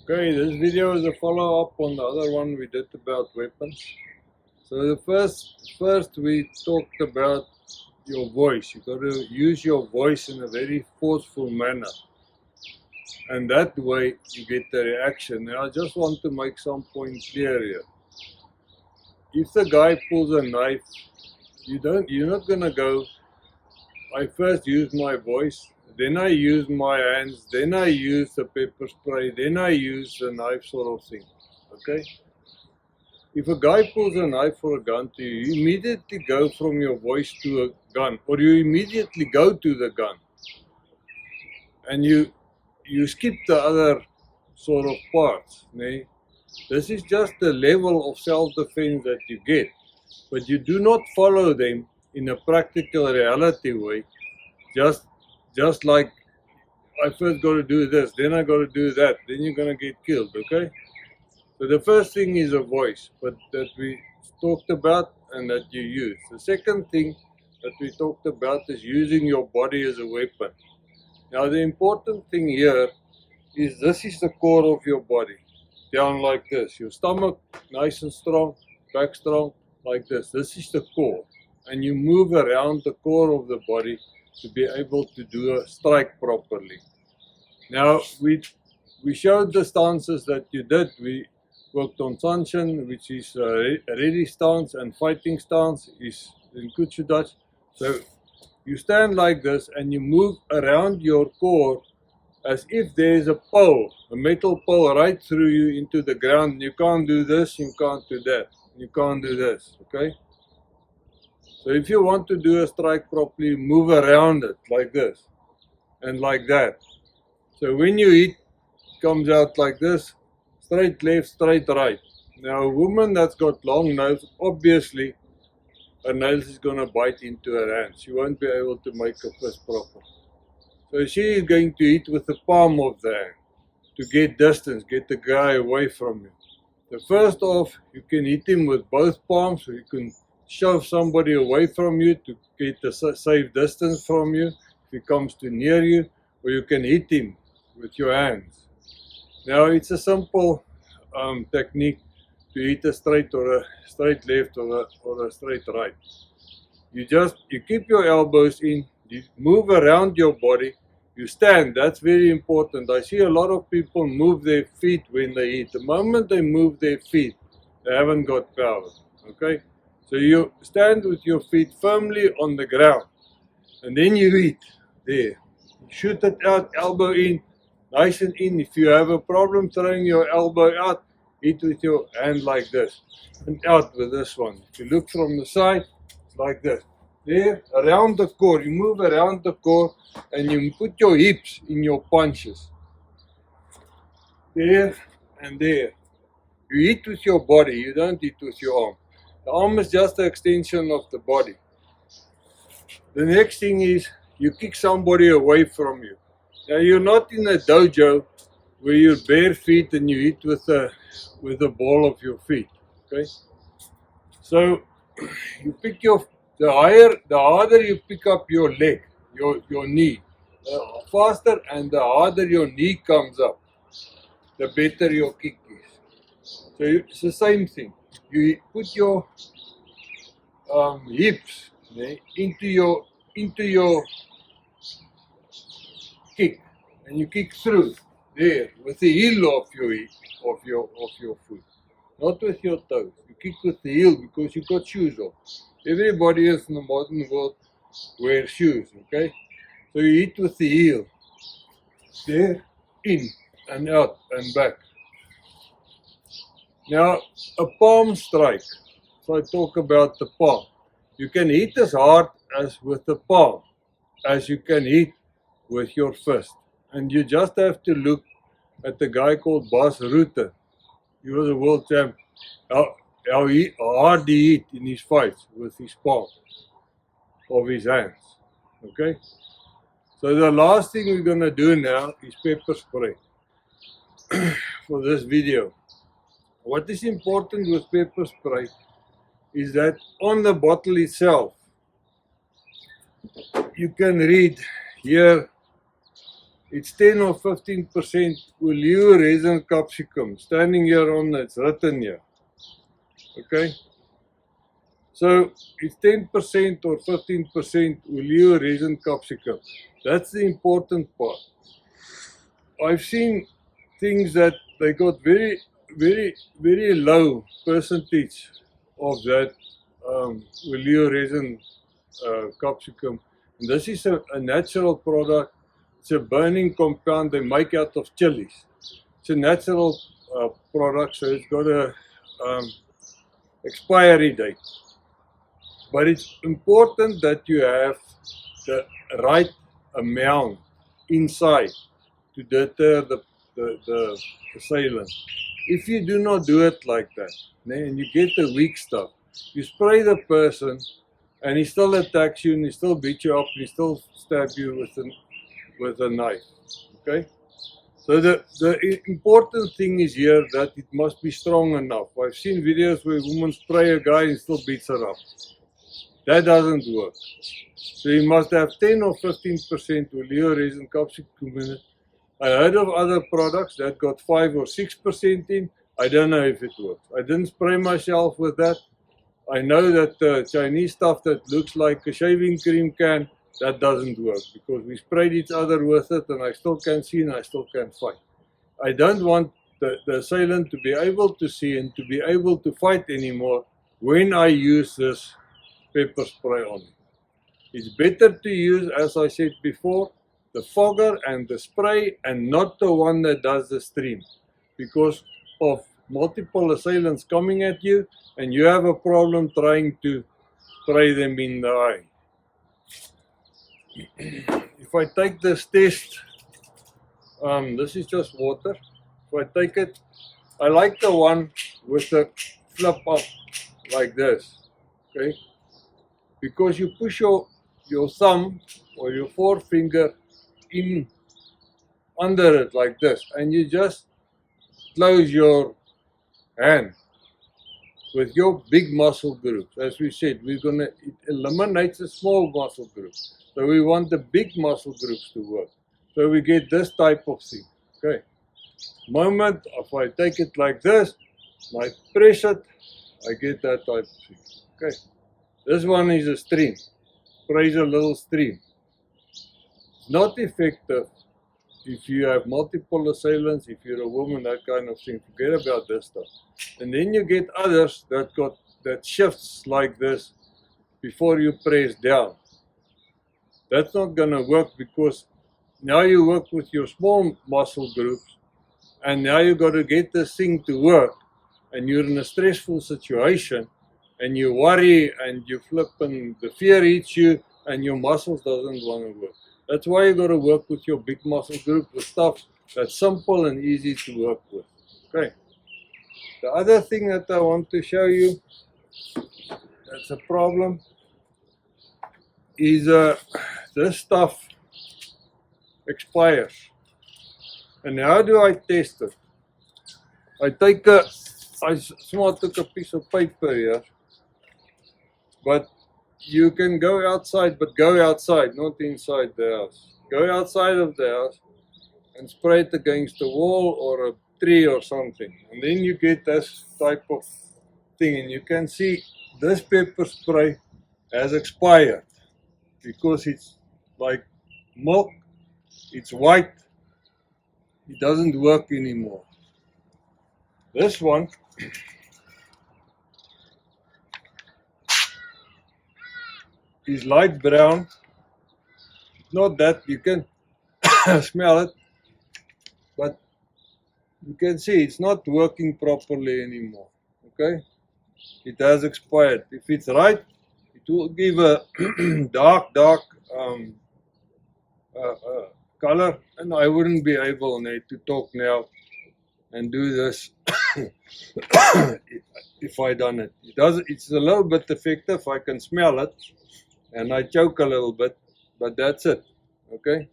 Okay, this video is a follow-up on the other one we did about weapons. So the first we talked about your voice. You got to use your voice in a very forceful manner, and that way you get the reaction. Now I just want to make some point clear here. If the guy pulls a knife, you're not gonna go, I first use my voice, then I use my hands, then I use the pepper spray, then I use the knife, sort of thing. Okay? If a guy pulls a knife or a gun to you, you immediately go from your voice to a gun, or you immediately go to the gun, and you skip the other sort of parts. Nee? This is just the level of self-defense that you get, but you do not follow them in a practical reality way. Just like I first got to do this, then I got to do that, then you're gonna get killed. Okay? So the first thing is a voice, but that we talked about and that you use. The second thing that we talked about is using your body as a weapon. Now the important thing here is this is the core of your body. Down like this. Your stomach nice and strong, back strong like this. This is the core. And you move around the core of the body to be able to do a strike properly. Now we showed the stances that you did. We worked on Sanshin, which is a ready stance, and fighting stance is in Kutsu Dutch. So you stand like this and you move around your core as if there is a pole, a metal pole right through you into the ground. You can't do this, you can't do that, you can't do this, okay? So if you want to do a strike properly, move around it like this and like that. So when you hit, it comes out like this, straight left, straight right. Now a woman that's got long nails, obviously her nails is going to bite into her hand. She won't be able to make a fist proper. So she is going to hit with the palm of the hand to get distance, get the guy away from you. So first off, you can hit him with both palms, so you can shove somebody away from you to get a safe distance from you if he comes too near you, or you can hit him with your hands. Now it's a simple technique to hit a straight or a straight left or a straight right. You keep your elbows in, you move around your body, you stand. That's very important. I see a lot of people move their feet when they hit. The moment they move their feet, they haven't got power. Okay? So you stand with your feet firmly on the ground, and then you hit there. Shoot it out, elbow in, nice and in. If you have a problem throwing your elbow out, hit with your hand like this, and out with this one. If you look from the side, it's like this. There, around the core, you move around the core and you put your hips in your punches. There and there. You hit with your body, you don't hit with your arm. The arm is just an extension of the body. The next thing is you kick somebody away from you. Now you're not in a dojo where you're bare feet and you hit with the ball of your feet. Okay? So you pick the harder you pick up your leg, your knee, the faster and the harder your knee comes up, the better your kick is. So it's the same thing. You put your hips into your kick, and you kick through there with the heel of your foot, not with your toes. You kick with the heel because you got shoes on. Everybody else in the modern world wears shoes, okay? So you hit with the heel. There, in and out and back. Now, a palm strike. So I talk about the palm. You can hit as hard as with the palm as you can hit with your fist. And you just have to look at the guy called Bas Rutten. He was a world champ. How hard he hit in his fights with his palm of his hands. Okay? So the last thing we're going to do now is pepper spray for this video. What is important with pepper spray is that on the bottle itself, you can read here it's 10 or 15% oleo resin capsicum. Standing here on it's written here. Okay? So it's 10% or 15% oleo resin capsicum. That's the important part. I've seen things that they got very, very, very low percentage of that oleo resin capsicum. And this is a natural product. It's a burning compound they make out of chilies. It's a natural product, so it's got a expiry date. But it's important that you have the right amount inside to deter the assailant. If you do not do it like that, and you get the weak stuff, you spray the person and he still attacks you and he still beats you up and he still stabs you with a knife. Okay? So the important thing is here that it must be strong enough. I've seen videos where women spray a guy and still beats her up. That doesn't work. So you must have 10 or 15% oleo resin capsicum in it. I heard of other products that got 5 or 6% in. I don't know if it works. I didn't spray myself with that. I know that the Chinese stuff that looks like a shaving cream can, that doesn't work because we sprayed each other with it and I still can't see and I still can't fight. I don't want the assailant to be able to see and to be able to fight anymore when I use this pepper spray on him. It's better to use, as I said before, the fogger and the spray and not the one that does the stream because of multiple assailants coming at you and you have a problem trying to spray them in the eye. If I take this test, this is just water. If I take it, I like the one with the flip up like this, okay? Because you push your thumb or your forefinger in under it like this and you just close your hand with your big muscle groups. As we said, it eliminates the small muscle groups. So we want the big muscle groups to work. So we get this type of thing. Okay. Moment if I take it like this, I press it, I get that type of thing. Okay. This one is a stream. Sprays a little stream. Not effective if you have multiple assailants, if you're a woman, that kind of thing. Forget about this stuff. And then you get others that shifts like this before you press down. That's not going to work because now you work with your small muscle groups and now you got to get this thing to work and you're in a stressful situation and you worry and you flip and the fear eats you and your muscles doesn't want to work. That's why you got to work with your big muscle group with stuff that's simple and easy to work with. Okay. The other thing that I want to show you that's a problem is this stuff expires. And how do I test it? I smart took a piece of paper here, but you can go outside, but go outside, not inside the house. Go outside of the house and spray it against a wall or a tree or something. And then you get this type of thing. And you can see this pepper spray has expired because it's like milk. It's white. It doesn't work anymore. This one is light brown. Not that you can smell it, but you can see it's not working properly anymore. Okay, it has expired. If it's right, it will give a dark color, and I wouldn't be able to talk now and do this if I done it. It's a little bit effective. I can smell it and I choke a little bit, but that's it. Okay.